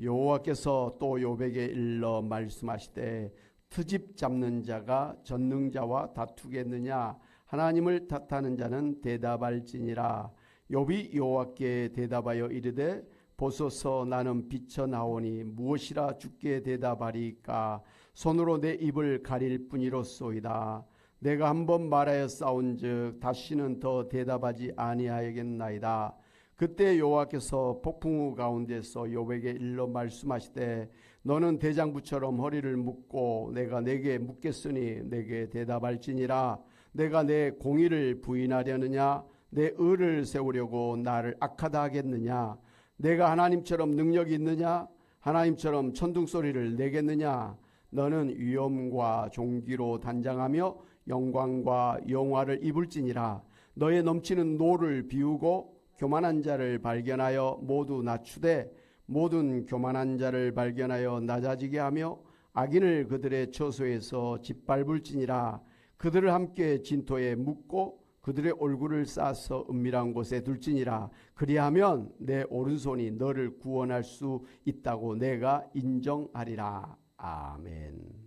여호와께서 또 욥에게 일러 말씀하시되 트집 잡는 자가 전능자와 다투겠느냐? 하나님을 탓하는 자는 대답할지니라. 욥이 여호와께 대답하여 이르되 보소서 나는 비쳐나오니 무엇이라 주께 대답하리까? 손으로 내 입을 가릴 뿐이로소이다. 내가 한번 말하여 싸운즉 다시는 더 대답하지 아니하겠나이다. 그때 여호와께서 폭풍우 가운데서 욥에게 일러 말씀하시되 너는 대장부처럼 허리를 묶고 내가 내게 묻겠으니 내게 대답할지니라. 내가 내 공의를 부인하려느냐? 내 의를 세우려고 나를 악하다 하겠느냐? 내가 하나님처럼 능력이 있느냐? 하나님처럼 천둥소리를 내겠느냐? 너는 위엄과 존귀로 단장하며 영광과 영화를 입을지니라. 너의 넘치는 노를 비우고 교만한 자를 발견하여 모두 낮추되 모든 교만한 자를 발견하여 낮아지게 하며 악인을 그들의 처소에서 짓밟을지니라. 그들을 함께 진토에 묻고 그들의 얼굴을 싸서 은밀한 곳에 둘지니라. 그리하면 내 오른손이 너를 구원할 수 있다고 내가 인정하리라. 아멘.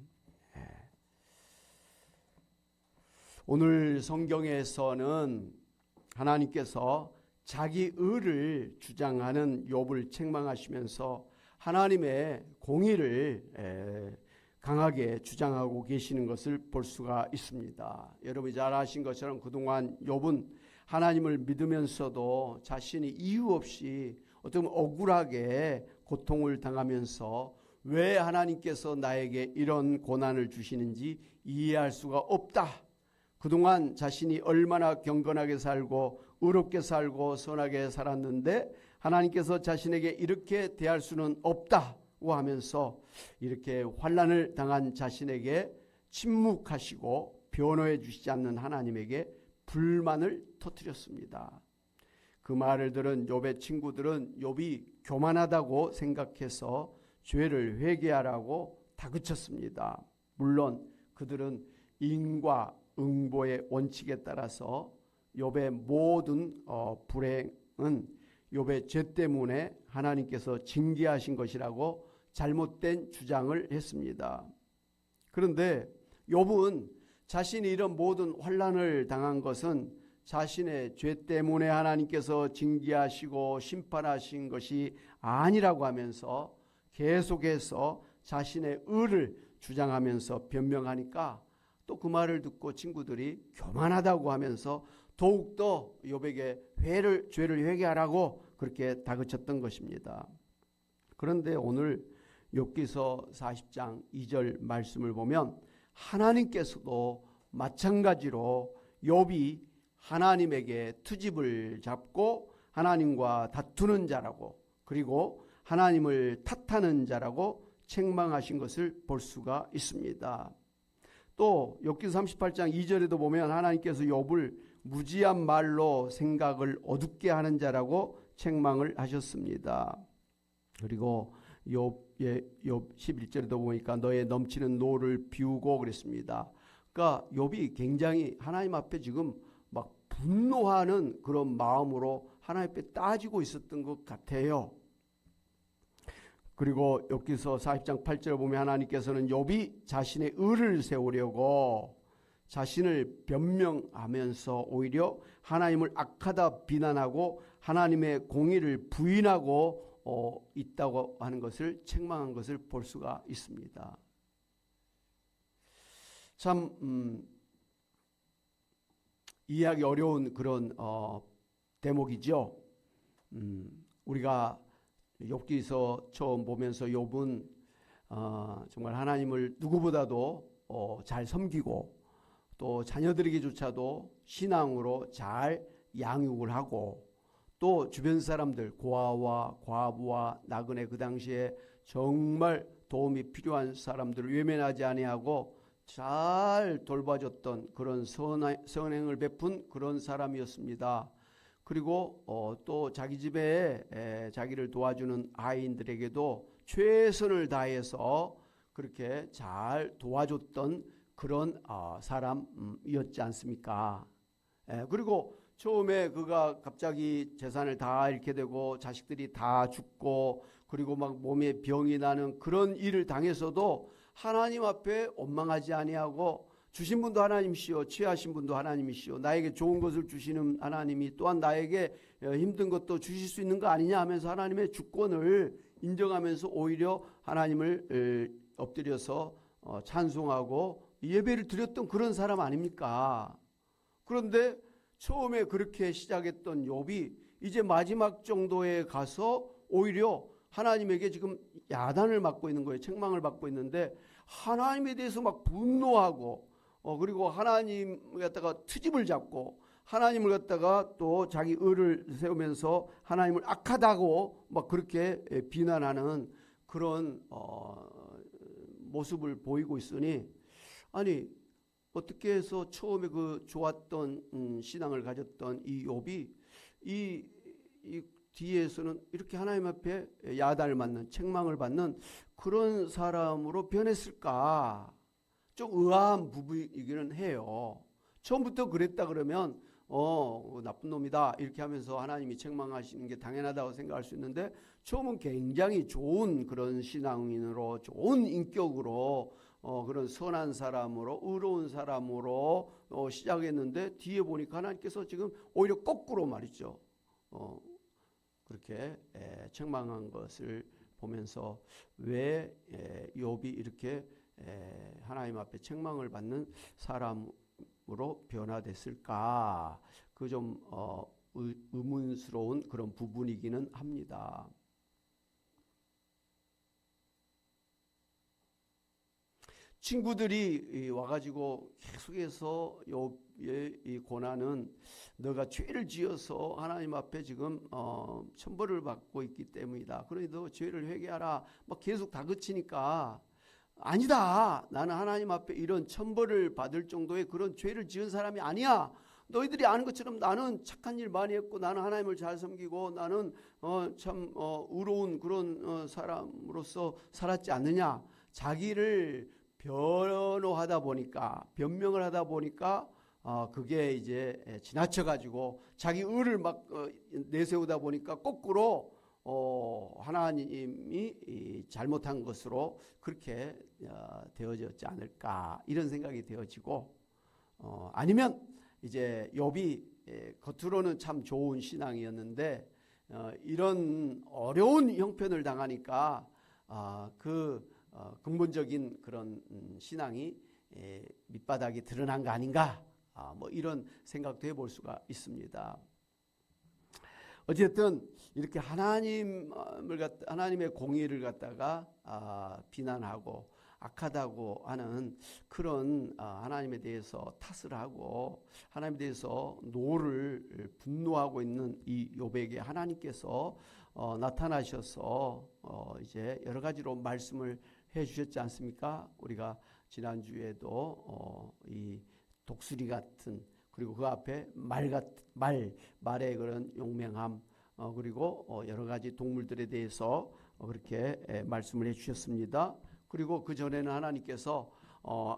오늘 성경에서는 하나님께서 자기 의를 주장하는 욥을 책망하시면서 하나님의 공의를 강하게 주장하고 계시는 것을 볼 수가 있습니다. 여러분이 잘 아신 것처럼 그동안 욥은 하나님을 믿으면서도 자신이 이유 없이 어떤 억울하게 고통을 당하면서 왜 하나님께서 나에게 이런 고난을 주시는지 이해할 수가 없다. 그동안 자신이 얼마나 경건하게 살고 의롭게 살고 선하게 살았는데 하나님께서 자신에게 이렇게 대할 수는 없다고 하면서 이렇게 환난을 당한 자신에게 침묵하시고 변호해 주시지 않는 하나님에게 불만을 터뜨렸습니다. 그 말을 들은 욥의 친구들은 욥이 교만하다고 생각해서 죄를 회개하라고 다그쳤습니다. 물론 그들은 인과 응보의 원칙에 따라서 욥의 모든 불행은 욥의 죄 때문에 하나님께서 징계하신 것이라고 잘못된 주장을 했습니다. 그런데 욥은 자신이 이런 모든 환난을 당한 것은 자신의 죄 때문에 하나님께서 징계하시고 심판하신 것이 아니라고 하면서 계속해서 자신의 의를 주장하면서 변명하니까 또 그 말을 듣고 친구들이 교만하다고 하면서 더욱더 욥에게 죄를 회개하라고 그렇게 다그쳤던 것입니다. 그런데 오늘 욥기서 40장 2절 말씀을 보면 하나님께서도 마찬가지로 욥이 하나님에게 트집을 잡고 하나님과 다투는 자라고 그리고 하나님을 탓하는 자라고 책망하신 것을 볼 수가 있습니다. 또 욥기서 38장 2절에도 보면 하나님께서 욥을 무지한 말로 생각을 어둡게 하는 자라고 책망을 하셨습니다. 그리고 욥 11절에도 보니까 너의 넘치는 노를 비우고 그랬습니다. 그러니까 욥이 굉장히 하나님 앞에 지금 막 분노하는 그런 마음으로 하나님 앞에 따지고 있었던 것 같아요. 그리고 욥기서 40장 8절을 보면 하나님께서는 욥이 자신의 의를 세우려고 자신을 변명하면서 오히려 하나님을 악하다 비난하고 하나님의 공의를 부인하고 있다고 하는 것을 책망한 것을 볼 수가 있습니다. 참 이해하기 어려운 그런 대목이죠. 우리가 욥기서 처음 보면서 욥은 정말 하나님을 누구보다도 잘 섬기고 또 자녀들에게조차도 신앙으로 잘 양육을 하고 또 주변 사람들 고아와 과부와 나그네 그 당시에 정말 도움이 필요한 사람들을 외면하지 아니하고 잘 돌봐줬던 그런 선행을 베푼 그런 사람이었습니다. 그리고 또 자기 집에 자기를 도와주는 아이들에게도 최선을 다해서 그렇게 잘 도와줬던 그런 사람이었지 않습니까? 그리고 처음에 그가 갑자기 재산을 다 잃게 되고 자식들이 다 죽고 그리고 막 몸에 병이 나는 그런 일을 당해서도 하나님 앞에 원망하지 아니하고 주신 분도 하나님이시오, 취하신 분도 하나님이시오, 나에게 좋은 것을 주시는 하나님이 또한 나에게 힘든 것도 주실 수 있는 거 아니냐 하면서 하나님의 주권을 인정하면서 오히려 하나님을 엎드려서 찬송하고 예배를 드렸던 그런 사람 아닙니까? 그런데 처음에 그렇게 시작했던 욥이 이제 마지막 정도에 가서 오히려 하나님에게 지금 야단을 맞고 있는 거예요. 책망을 받고 있는데 하나님에 대해서 막 분노하고 그리고 하나님 갖다가 트집을 잡고 하나님을 갖다가 또 자기 의를 세우면서 하나님을 악하다고 막 그렇게 비난하는 그런 모습을 보이고 있으니, 아니 어떻게 해서 처음에 그 좋았던 신앙을 가졌던 이 욥이 이 뒤에서는 이렇게 하나님 앞에 야단을 맞는, 책망을 받는 그런 사람으로 변했을까? 좀 의아한 부분이기는 해요. 처음부터 그랬다 그러면 나쁜 놈이다 이렇게 하면서 하나님이 책망하시는 게 당연하다고 생각할 수 있는데, 처음은 굉장히 좋은 그런 신앙인으로, 좋은 인격으로, 그런 선한 사람으로, 의로운 사람으로 시작했는데 뒤에 보니까 하나님께서 지금 오히려 거꾸로 말이죠. 그렇게 책망한 것을 보면서 왜 욥이 이렇게 하나님 앞에 책망을 받는 사람으로 변화됐을까? 그 좀 의문스러운 그런 부분이기는 합니다. 친구들이 와가지고 계속해서 욥의 이 고난은 너가 죄를 지어서 하나님 앞에 지금 천벌을 받고 있기 때문이다. 그러니 너 죄를 회개하라. 막 계속 다그치니까 아니다. 나는 하나님 앞에 이런 천벌을 받을 정도의 그런 죄를 지은 사람이 아니야. 너희들이 아는 것처럼 나는 착한 일 많이 했고 나는 하나님을 잘 섬기고 나는 참 의로운 그런 사람으로서 살았지 않느냐. 자기를 변호하다 보니까, 변명을 하다 보니까 그게 이제 지나쳐가지고 자기 의를 막 내세우다 보니까 거꾸로 하나님이 잘못한 것으로 그렇게 되어졌지 않을까, 이런 생각이 되어지고, 아니면 이제 욥이 겉으로는 참 좋은 신앙이었는데 이런 어려운 형편을 당하니까 근본적인 그런 신앙이 밑바닥이 드러난 거 아닌가, 뭐 이런 생각도 해볼 수가 있습니다. 어쨌든 이렇게 하나님의 공의를 갖다가 비난하고 악하다고 하는 그런 하나님에 대해서 탓을 하고 하나님에 대해서 분노하고 있는 이 욥에게 하나님께서 나타나셔서 이제 여러 가지로 말씀을 해 주셨지 않습니까? 우리가 지난주에도 이 독수리 같은, 그리고 그 앞에 말의 그런 용맹함, 그리고 여러 가지 동물들에 대해서 그렇게 말씀을 해 주셨습니다. 그리고 그 전에는 하나님께서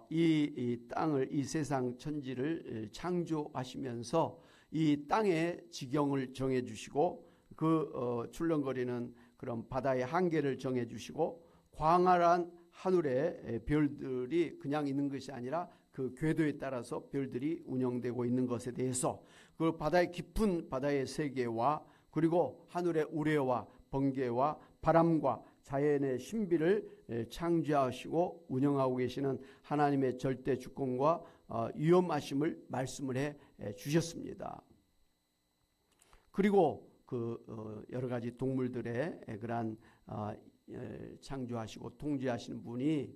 이 땅을, 이 세상 천지를 창조하시면서 이 땅의 지경을 정해 주시고 그 출렁거리는 그런 바다의 한계를 정해 주시고 광활한 하늘의 별들이 그냥 있는 것이 아니라 그 궤도에 따라서 별들이 운영되고 있는 것에 대해서, 그 바다의 깊은 바다의 세계와 그리고 하늘의 우레와 번개와 바람과 자연의 신비를 창조하시고 운영하고 계시는 하나님의 절대 주권과 위엄하심을 말씀을 해 주셨습니다. 그리고 그 여러 가지 동물들의 그러한 창조하시고 통제하시는 분이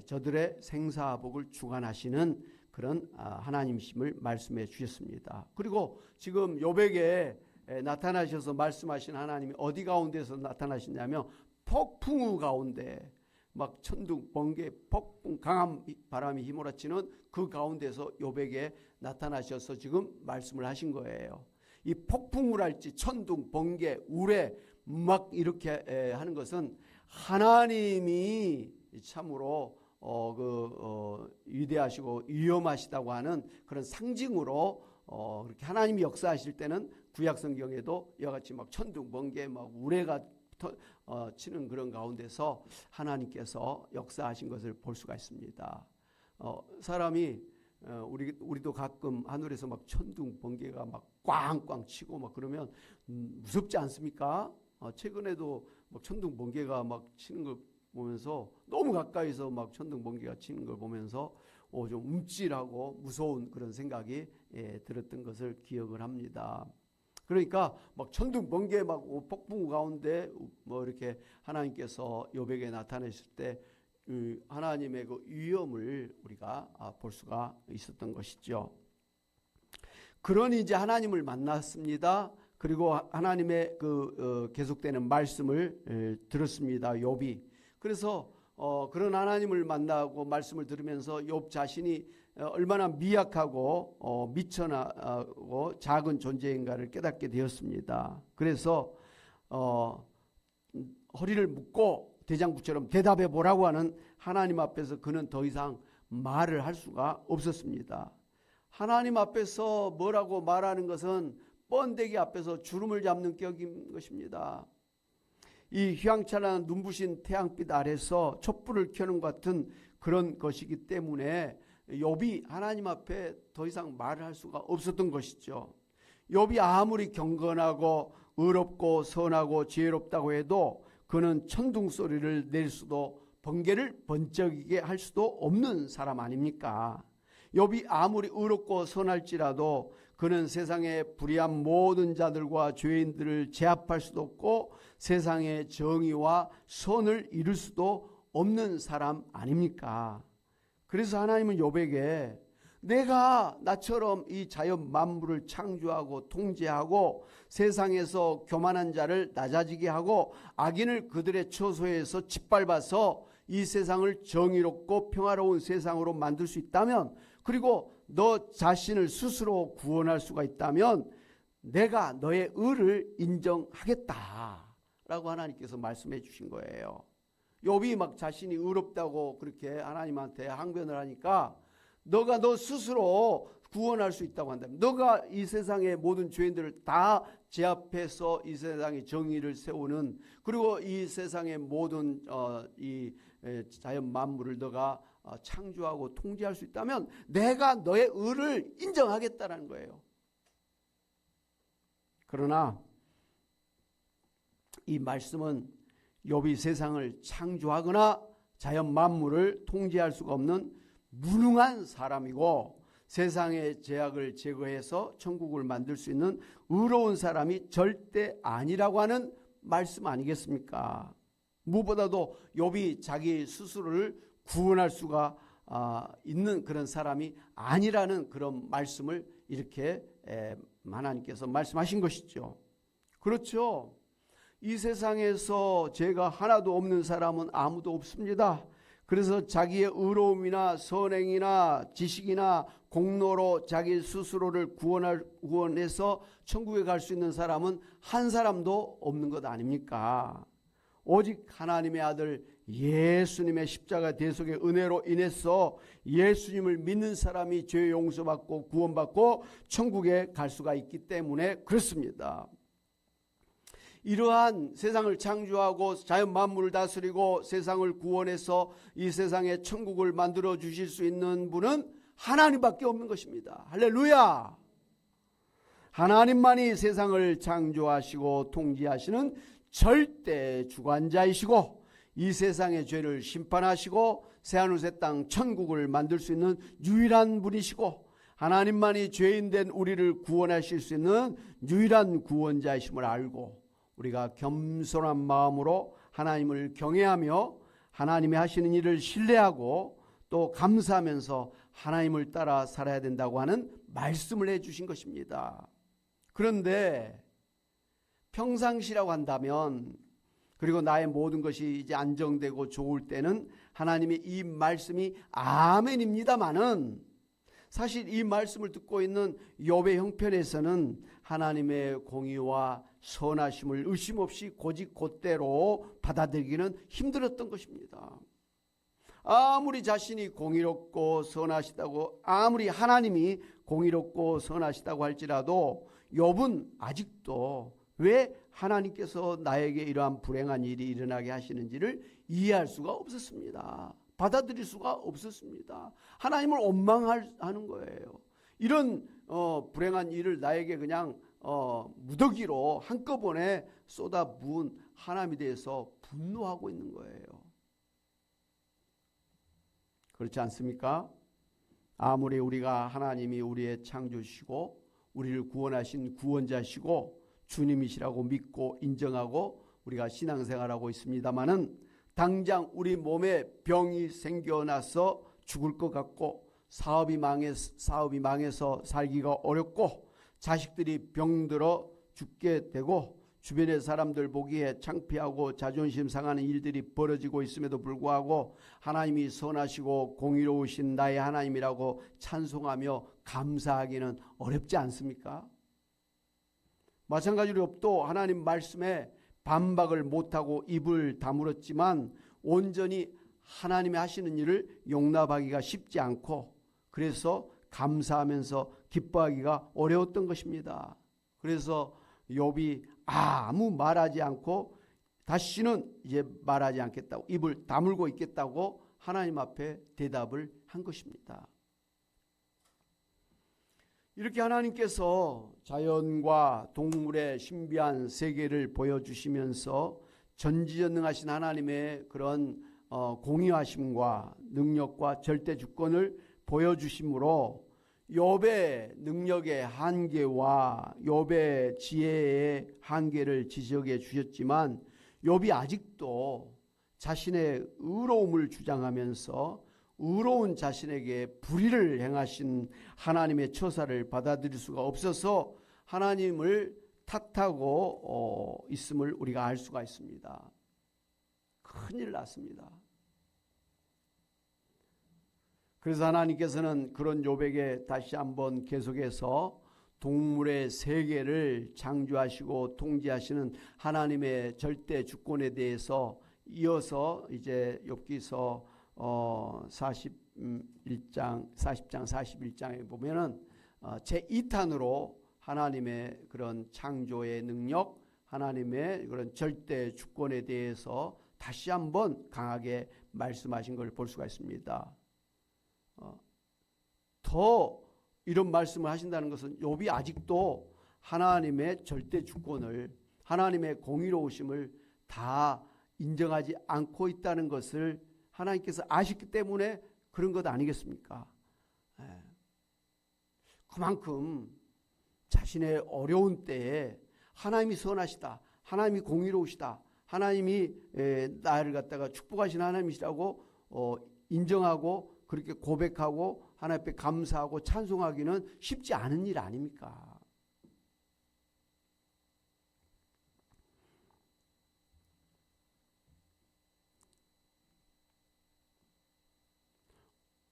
저들의 생사복을 주관하시는 그런 하나님이심을 말씀해 주셨습니다. 그리고 지금 욥에게 나타나셔서 말씀하신 하나님이 어디 가운데서 나타나시냐면 폭풍우 가운데, 막 천둥, 번개, 폭풍, 강한 바람이 휘몰아치는 그 가운데서 욥에게 나타나셔서 지금 말씀을 하신 거예요. 이 폭풍우랄지 천둥, 번개, 우레 막 이렇게 하는 것은 하나님이 참으로 위대하시고 위엄하시다고 하는 그런 상징으로 그렇게 하나님이 역사하실 때는 구약 성경에도 이와 같이 막 천둥, 번개, 막 우레가 치는 그런 가운데서 하나님께서 역사하신 것을 볼 수가 있습니다. 사람이 우리도 가끔 하늘에서 막 천둥 번개가 막 꽝꽝 치고 막 그러면 무섭지 않습니까? 최근에도 막 천둥 번개가 막 치는 걸 보면서 너무 가까이서 막 천둥 번개가 치는 걸 보면서 좀 움찔하고 무서운 그런 생각이 들었던 것을 기억을 합니다. 그러니까 막 천둥 번개 막 폭풍 가운데 뭐 이렇게 하나님께서 욥에게 나타내실 때 하나님의 그 위엄을 우리가 볼 수가 있었던 것이죠. 그러니 이제 하나님을 만났습니다. 그리고 하나님의 그 계속되는 말씀을 들었습니다. 욥이. 그래서 그런 하나님을 만나고 말씀을 들으면서 욥 자신이 얼마나 미약하고 미천하고 작은 존재인가를 깨닫게 되었습니다. 그래서 허리를 묶고 대장부처럼 대답해 보라고 하는 하나님 앞에서 그는 더 이상 말을 할 수가 없었습니다. 하나님 앞에서 뭐라고 말하는 것은 번데기 앞에서 주름을 잡는 격인 것입니다. 이 휘황찬란한 눈부신 태양빛 아래서 촛불을 켜는 것 같은 그런 것이기 때문에 욥이 하나님 앞에 더 이상 말을 할 수가 없었던 것이죠. 욥이 아무리 경건하고 의롭고 선하고 지혜롭다고 해도 그는 천둥 소리를 낼 수도 번개를 번쩍이게 할 수도 없는 사람 아닙니까? 욥이 아무리 의롭고 선할지라도 그는 세상의 불의한 모든 자들과 죄인들을 제압할 수도 없고 세상의 정의와 선을 이룰 수도 없는 사람 아닙니까? 그래서 하나님은 욥에게 내가 나처럼 이 자연 만물을 창조하고 통제하고 세상에서 교만한 자를 낮아지게 하고 악인을 그들의 처소에서 짓밟아서 이 세상을 정의롭고 평화로운 세상으로 만들 수 있다면, 그리고 너 자신을 스스로 구원할 수가 있다면 내가 너의 의를 인정하겠다 라고 하나님께서 말씀해 주신 거예요. 욥이 막 자신이 의롭다고 그렇게 하나님한테 항변을 하니까 너가 너 스스로 구원할 수 있다고 한다면, 너가 이 세상의 모든 죄인들을 다 제압해서 이 세상의 정의를 세우는, 그리고 이 세상의 모든 이 자연 만물을 너가 창조하고 통제할 수 있다면 내가 너의 의를 인정하겠다는 거예요. 그러나 이 말씀은 욥이 세상을 창조하거나 자연 만물을 통제할 수가 없는 무능한 사람이고 세상의 죄악을 제거해서 천국을 만들 수 있는 의로운 사람이 절대 아니라고 하는 말씀 아니겠습니까? 무엇보다도 욥이 자기 스스로를 구원할 수가 있는 그런 사람이 아니라는 그런 말씀을 이렇게 하나님께서 말씀하신 것이죠. 그렇죠. 이 세상에서 죄가 하나도 없는 사람은 아무도 없습니다. 그래서 자기의 의로움이나 선행이나 지식이나 공로로 자기 스스로를 구원해서 천국에 갈 수 있는 사람은 한 사람도 없는 것 아닙니까? 오직 하나님의 아들 예수님의 십자가 대속의 은혜로 인해서 예수님을 믿는 사람이 죄 용서받고 구원받고 천국에 갈 수가 있기 때문에 그렇습니다. 이러한 세상을 창조하고 자연 만물을 다스리고 세상을 구원해서 이 세상에 천국을 만들어 주실 수 있는 분은 하나님밖에 없는 것입니다. 할렐루야! 하나님만이 세상을 창조하시고 통제하시는 절대 주관자이시고 이 세상의 죄를 심판하시고 새하늘 새 땅 천국을 만들 수 있는 유일한 분이시고 하나님만이 죄인된 우리를 구원하실 수 있는 유일한 구원자이심을 알고 우리가 겸손한 마음으로 하나님을 경외하며 하나님이 하시는 일을 신뢰하고 또 감사하면서 하나님을 따라 살아야 된다고 하는 말씀을 해주신 것입니다. 그런데 평상시라고 한다면, 그리고 나의 모든 것이 이제 안정되고 좋을 때는 하나님의 이 말씀이 아멘입니다마는, 사실 이 말씀을 듣고 있는 욥의 형편에서는 하나님의 공의와 선하심을 의심 없이 곧대로 받아들이기는 힘들었던 것입니다. 아무리 자신이 공의롭고 선하시다고, 아무리 하나님이 공의롭고 선하시다고 할지라도 욥은 아직도 왜 하나님께서 나에게 이러한 불행한 일이 일어나게 하시는지를 이해할 수가 없었습니다. 받아들일 수가 없었습니다. 하나님을 원망하는 거예요. 이런 불행한 일을 나에게 그냥 무더기로 한꺼번에 쏟아부은 하나님에 대해서 분노하고 있는 거예요. 그렇지 않습니까? 아무리 우리가 하나님이 우리의 창조시고 우리를 구원하신 구원자시고 주님이시라고 믿고 인정하고 우리가 신앙생활하고 있습니다마는 당장 우리 몸에 병이 생겨나서 죽을 것 같고 사업이 망해서 살기가 어렵고 자식들이 병들어 죽게 되고 주변의 사람들 보기에 창피하고 자존심 상하는 일들이 벌어지고 있음에도 불구하고 하나님이 선하시고 공의로우신 나의 하나님이라고 찬송하며 감사하기는 어렵지 않습니까? 마찬가지로 욥도 하나님 말씀에 반박을 못하고 입을 다물었지만 온전히 하나님이 하시는 일을 용납하기가 쉽지 않고 그래서 감사하면서 기뻐하기가 어려웠던 것입니다. 그래서 욥이 아무 말하지 않고 다시는 이제 말하지 않겠다고 입을 다물고 있겠다고 하나님 앞에 대답을 한 것입니다. 이렇게 하나님께서 자연과 동물의 신비한 세계를 보여주시면서 전지전능하신 하나님의 그런 공의하심과 능력과 절대 주권을 보여주심으로 욥의 능력의 한계와 욥의 지혜의 한계를 지적해 주셨지만 욥이 아직도 자신의 의로움을 주장하면서 의로운 자신에게 불의를 행하신 하나님의 처사를 받아들일 수가 없어서 하나님을 탓하고 있음을 우리가 알 수가 있습니다. 큰일 났습니다. 그래서 하나님께서는 그런 욥에게 다시 한번 계속해서 동물의 세계를 창조하시고 통제하시는 하나님의 절대 주권에 대해서 이어서 이제 욥기서 40장 41장에 보면은 제2탄으로 하나님의 그런 창조의 능력, 하나님의 그런 절대 주권에 대해서 다시 한번 강하게 말씀하신 걸 볼 수가 있습니다. 더 이런 말씀을 하신다는 것은 욥이 아직도 하나님의 절대 주권을, 하나님의 공의로우심을 다 인정하지 않고 있다는 것을 하나님께서 아셨기 때문에 그런 것 아니겠습니까? 그만큼 자신의 어려운 때에 하나님이 선하시다, 하나님이 공의로우시다, 하나님이 나를 갖다가 축복하신 하나님이시라고 인정하고 그렇게 고백하고 하나님 앞에 감사하고 찬송하기는 쉽지 않은 일 아닙니까?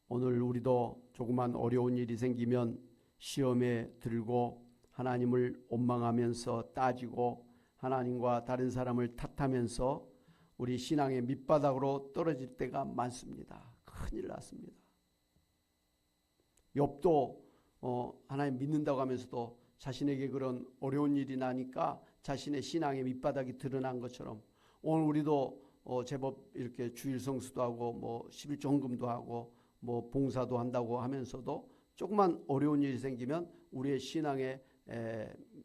오늘 우리도 조그만 어려운 일이 생기면 시험에 들고 하나님을 원망하면서 따지고 하나님과 다른 사람을 탓하면서 우리 신앙의 밑바닥으로 떨어질 때가 많습니다. 큰일 났습니다. 욥도 하나님 믿는다고 하면서도 자신에게 그런 어려운 일이 나니까 자신의 신앙의 밑바닥이 드러난 것처럼 오늘 우리도 제법 이렇게 주일 성수도 하고 뭐 11조 헌금도 하고 뭐 봉사도 한다고 하면서도 조그만 어려운 일이 생기면 우리의 신앙의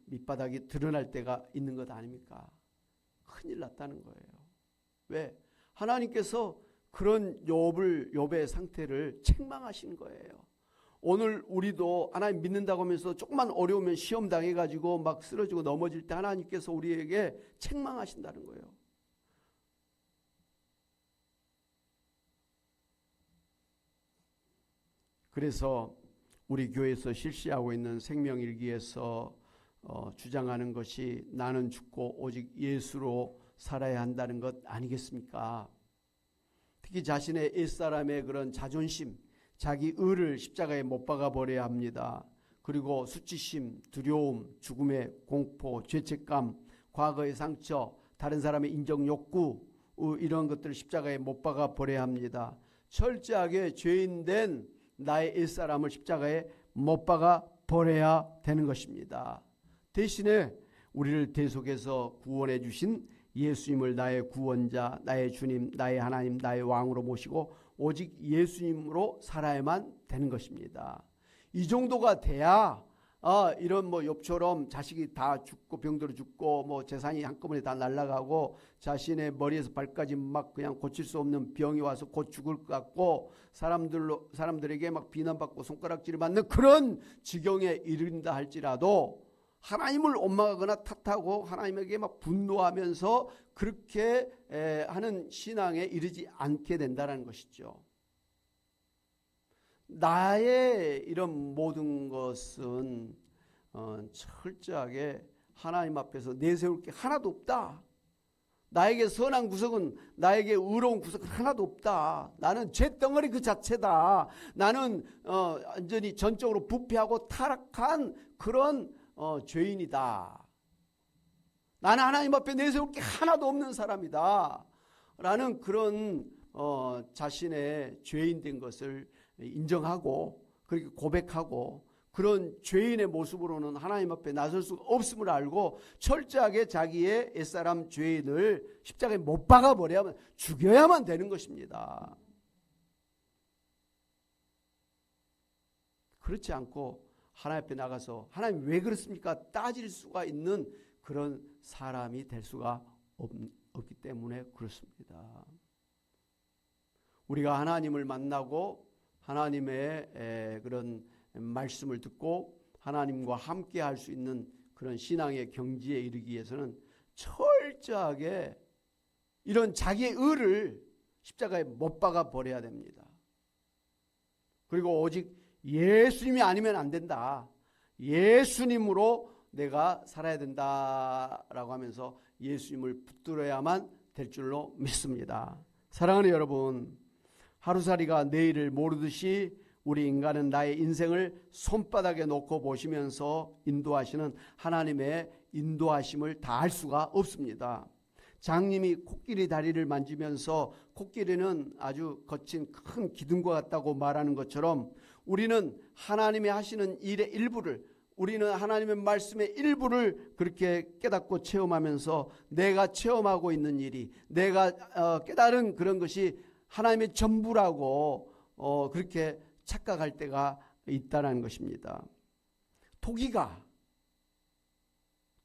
밑바닥이 드러날 때가 있는 것 아닙니까? 큰일 났다는 거예요. 왜? 하나님께서 그런 욥의 상태를 책망하신 거예요. 오늘 우리도 하나님 믿는다고 하면서 조금만 어려우면 시험 당해가지고 막 쓰러지고 넘어질 때 하나님께서 우리에게 책망하신다는 거예요. 그래서 우리 교회에서 실시하고 있는 생명일기에서 주장하는 것이 나는 죽고 오직 예수로 살아야 한다는 것 아니겠습니까? 특히 자신의 옛사람의 그런 자존심, 자기 의를 십자가에 못 박아 버려야 합니다. 그리고 수치심, 두려움, 죽음의 공포, 죄책감, 과거의 상처, 다른 사람의 인정 욕구 이런 것들을 십자가에 못 박아 버려야 합니다. 철저하게 죄인된 나의 옛사람을 십자가에 못 박아 버려야 되는 것입니다. 대신에 우리를 대속해서 구원해 주신 예수님을 나의 구원자, 나의 주님, 나의 하나님, 나의 왕으로 모시고 오직 예수님으로 살아야만 되는 것입니다. 이 정도가 돼야 이런 뭐 욥처럼 자식이 다 죽고 병들어 죽고 뭐 재산이 한꺼번에 다 날아가고 자신의 머리에서 발까지 막 그냥 고칠 수 없는 병이 와서 곧 죽을 것 같고 사람들에게 막 비난받고 손가락질을 받는 그런 지경에 이른다 할지라도 하나님을 원망하거나 탓하고 하나님에게 막 분노하면서 그렇게 하는 신앙에 이르지 않게 된다는 것이죠. 나의 이런 모든 것은 철저하게 하나님 앞에서 내세울 게 하나도 없다. 나에게 선한 구석은, 나에게 의로운 구석은 하나도 없다. 나는 죄덩어리 그 자체다. 나는 완전히 전적으로 부패하고 타락한 그런 죄인이다. 나는 하나님 앞에 내세울 게 하나도 없는 사람이다. 라는 그런 자신의 죄인된 것을 인정하고 그렇게 고백하고 그런 죄인의 모습으로는 하나님 앞에 나설 수가 없음을 알고 철저하게 자기의 옛사람 죄인을 십자가에 못 박아버려야만, 죽여야만 되는 것입니다. 그렇지 않고 하나님 앞에 나가서 하나님 왜 그렇습니까? 따질 수가 있는 그런 사람이 될 수가 없기 때문에 그렇습니다. 우리가 하나님을 만나고 하나님의 그런 말씀을 듣고 하나님과 함께 할 수 있는 그런 신앙의 경지에 이르기 위해서는 철저하게 이런 자기의 의를 십자가에 못 박아 버려야 됩니다. 그리고 오직 예수님이 아니면 안 된다. 예수님으로 내가 살아야 된다라고 하면서 예수님을 붙들어야만 될 줄로 믿습니다. 사랑하는 여러분, 하루살이가 내일을 모르듯이 우리 인간은 나의 인생을 손바닥에 놓고 보시면서 인도하시는 하나님의 인도하심을 다 알 수가 없습니다. 장님이 코끼리 다리를 만지면서 코끼리는 아주 거친 큰 기둥과 같다고 말하는 것처럼 우리는 하나님이 하시는 일의 일부를, 우리는 하나님의 말씀의 일부를 그렇게 깨닫고 체험하면서 내가 체험하고 있는 일이, 내가 깨달은 그런 것이 하나님의 전부라고 그렇게 착각할 때가 있다는 것입니다.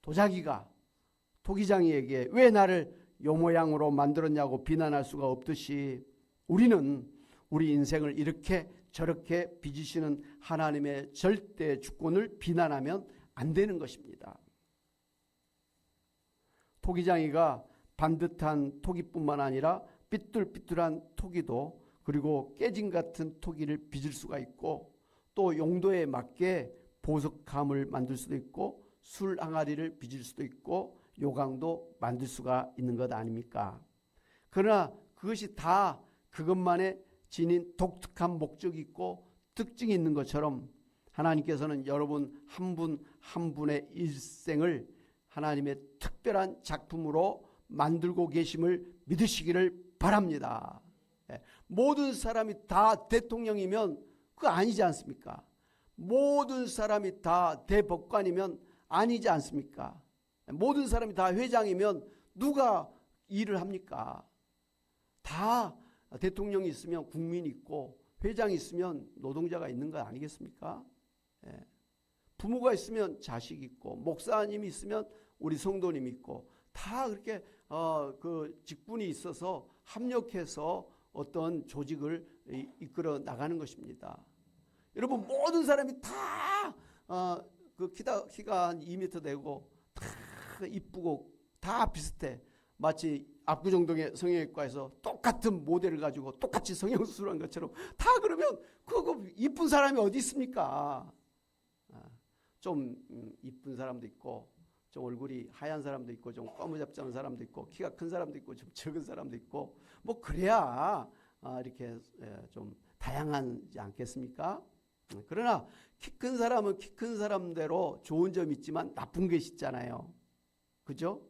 도자기가 토기장이에게 왜 나를 요 모양으로 만들었냐고 비난할 수가 없듯이 우리는 우리 인생을 이렇게 저렇게 빚으시는 하나님의 절대 주권을 비난하면 안 되는 것입니다. 토기장이가 반듯한 토기뿐만 아니라 삐뚤삐뚤한 토기도, 그리고 깨진 같은 토기를 빚을 수가 있고, 또 용도에 맞게 보석함을 만들 수도 있고 술 항아리를 빚을 수도 있고 요강도 만들 수가 있는 것 아닙니까? 그러나 그것이 다 그것만의 지닌 독특한 목적이 있고 특징이 있는 것처럼 하나님께서는 여러분 한 분 한 분의 일생을 하나님의 특별한 작품으로 만들고 계심을 믿으시기를 바랍니다. 모든 사람이 다 대통령이면 그거 아니지 않습니까? 모든 사람이 다 대법관이면 아니지 않습니까? 모든 사람이 다 회장이면 누가 일을 합니까? 다 대통령이 있으면 국민이 있고 회장이 있으면 노동자가 있는 거 아니겠습니까? 부모가 있으면 자식이 있고 목사님이 있으면 우리 성도님이 있고 다 그렇게 그 직분이 있어서 합력해서 어떤 조직을 이끌어 나가는 것입니다. 여러분 모든 사람이 다 그 키가 한 2m 되고 다 이쁘고 다 비슷해. 마치 압구정동의 성형외과에서 똑같은 모델을 가지고 똑같이 성형수술한 것처럼 다 그러면 그거 이쁜 사람이 어디 있습니까? 좀 이쁜 사람도 있고 좀 얼굴이 하얀 사람도 있고 좀 꺼무잡잡한 사람도 있고 키가 큰 사람도 있고 좀 적은 사람도 있고 뭐 그래야 이렇게 좀 다양하지 않겠습니까? 그러나 키 큰 사람은 키 큰 사람대로 좋은 점이 있지만 나쁜 것이 있잖아요. 그죠?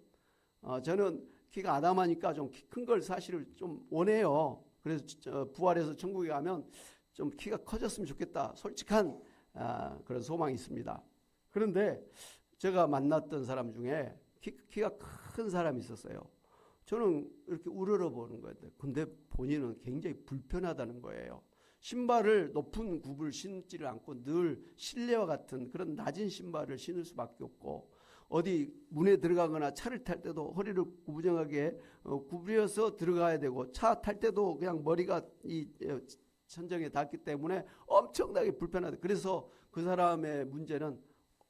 저는 키가 아담하니까 좀 키 큰 걸 사실 좀 원해요. 그래서 부활해서 천국에 가면 좀 키가 커졌으면 좋겠다. 솔직한 그런 소망이 있습니다. 그런데 제가 만났던 사람 중에 키가 큰 사람이 있었어요. 저는 이렇게 우러러보는 거예요. 근데 본인은 굉장히 불편하다는 거예요. 신발을 높은 굽을 신지를 않고 늘 실내와 같은 그런 낮은 신발을 신을 수밖에 없고, 어디 문에 들어가거나 차를 탈 때도 허리를 구부정하게 구부려서 들어가야 되고, 차 탈 때도 그냥 머리가 이 천정에 닿기 때문에 엄청나게 불편하다. 그래서 그 사람의 문제는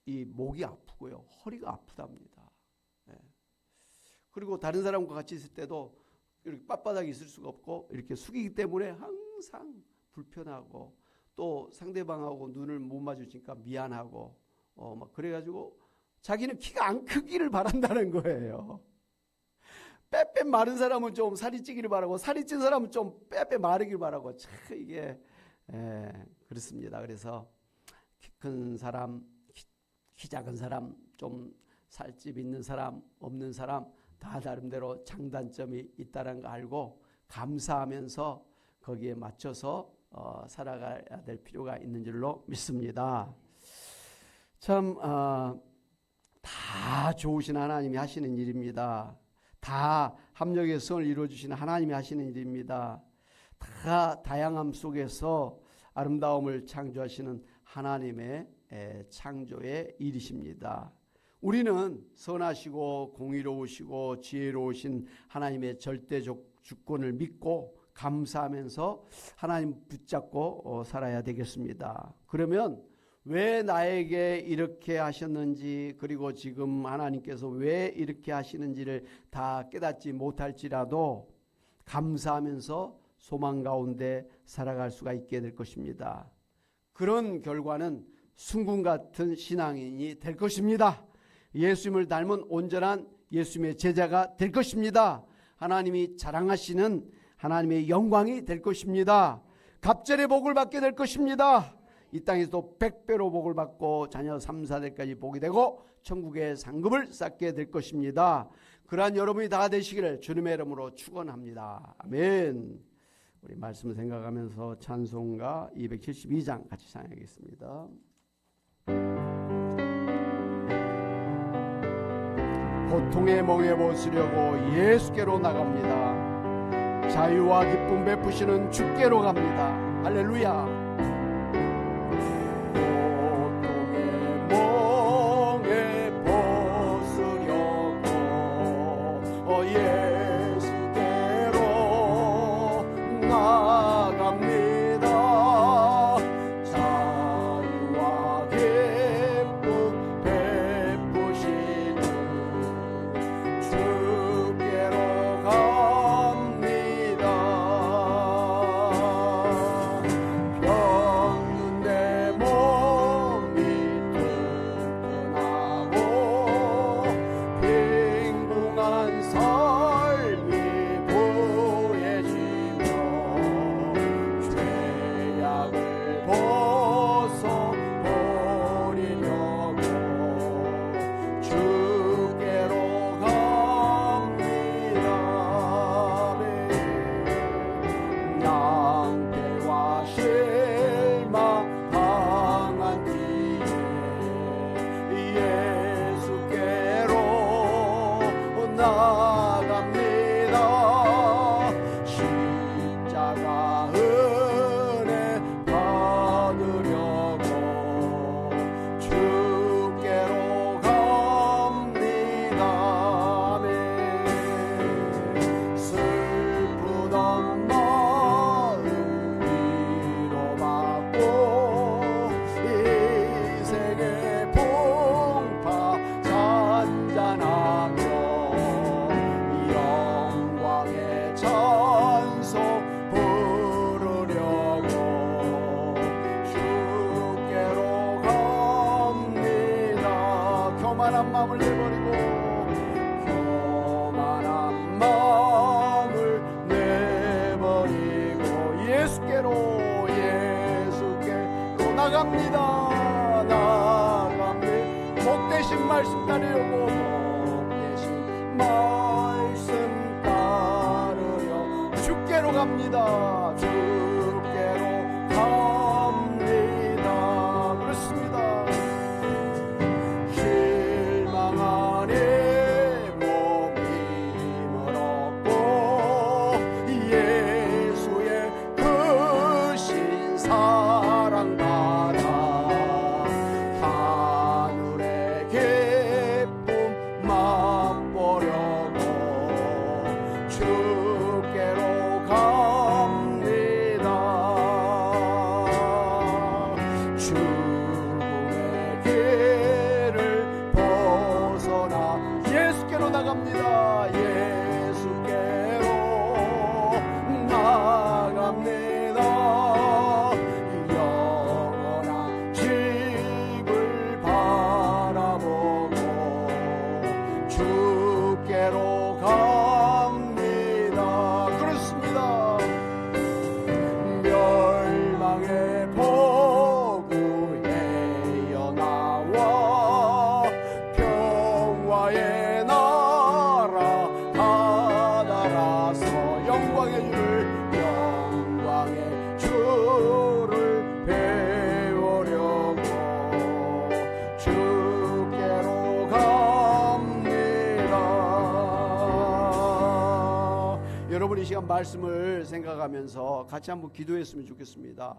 이 목이 아프고요, 허리가 아프답니다. 예. 그리고 다른 사람과 같이 있을 때도 이렇게 빳빳하게 있을 수가 없고 이렇게 숙이기 때문에 항상 불편하고, 또 상대방하고 눈을 못 마주치니까 미안하고 막 그래가지고 자기는 키가 안 크기를 바란다는 거예요. 빼빼 마른 사람은 좀 살이 찌기를 바라고, 살이 찐 사람은 좀 빼빼 마르기를 바라고. 참 이게 그렇습니다. 그래서 키 큰 사람, 키 작은 사람, 좀 살집 있는 사람, 없는 사람 다 나름대로 장단점이 있다는 거 알고 감사하면서 거기에 맞춰서 살아가야 될 필요가 있는 줄로 믿습니다. 참 다 좋으신 하나님이 하시는 일입니다. 다 합력의 성을 이루어주시는 하나님이 하시는 일입니다. 다 다양함 속에서 아름다움을 창조하시는 하나님의 창조의 일이십니다. 우리는 선하시고 공의로우시고 지혜로우신 하나님의 절대적 주권을 믿고 감사하면서 하나님 붙잡고 살아야 되겠습니다. 그러면 왜 나에게 이렇게 하셨는지, 그리고 지금 하나님께서 왜 이렇게 하시는지를 다 깨닫지 못할지라도 감사하면서 소망 가운데 살아갈 수가 있게 될 것입니다. 그런 결과는 순금 같은 신앙인이 될 것입니다. 예수님을 닮은 온전한 예수님의 제자가 될 것입니다. 하나님이 자랑하시는 하나님의 영광이 될 것입니다. 갑절의 복을 받게 될 것입니다. 이 땅에서도 100배로 복을 받고 자녀 3, 4대까지 복이 되고 천국의 상급을 쌓게 될 것입니다. 그러한 여러분이 다 되시기를 주님의 이름으로 축원합니다. 아멘. 우리 말씀을 생각하면서 찬송가 272장 같이 찬양하겠습니다. 고통의 멍에 벗으려고 예수께로 나갑니다. 자유와 기쁨 베푸시는 주께로 갑니다. 할렐루야. 교만한 마음을 내버리고, 교만한 마음을 내버리고 예수께로 나갑니다. 나갑니다. 복 대신 말씀 따르려고, 복 대신 말씀 따르려 주께로 갑니다. 주께로 갑니다. 그렇습니다. 여러분 이 시간 말씀을 생각하면서 같이 한번 기도했으면 좋겠습니다.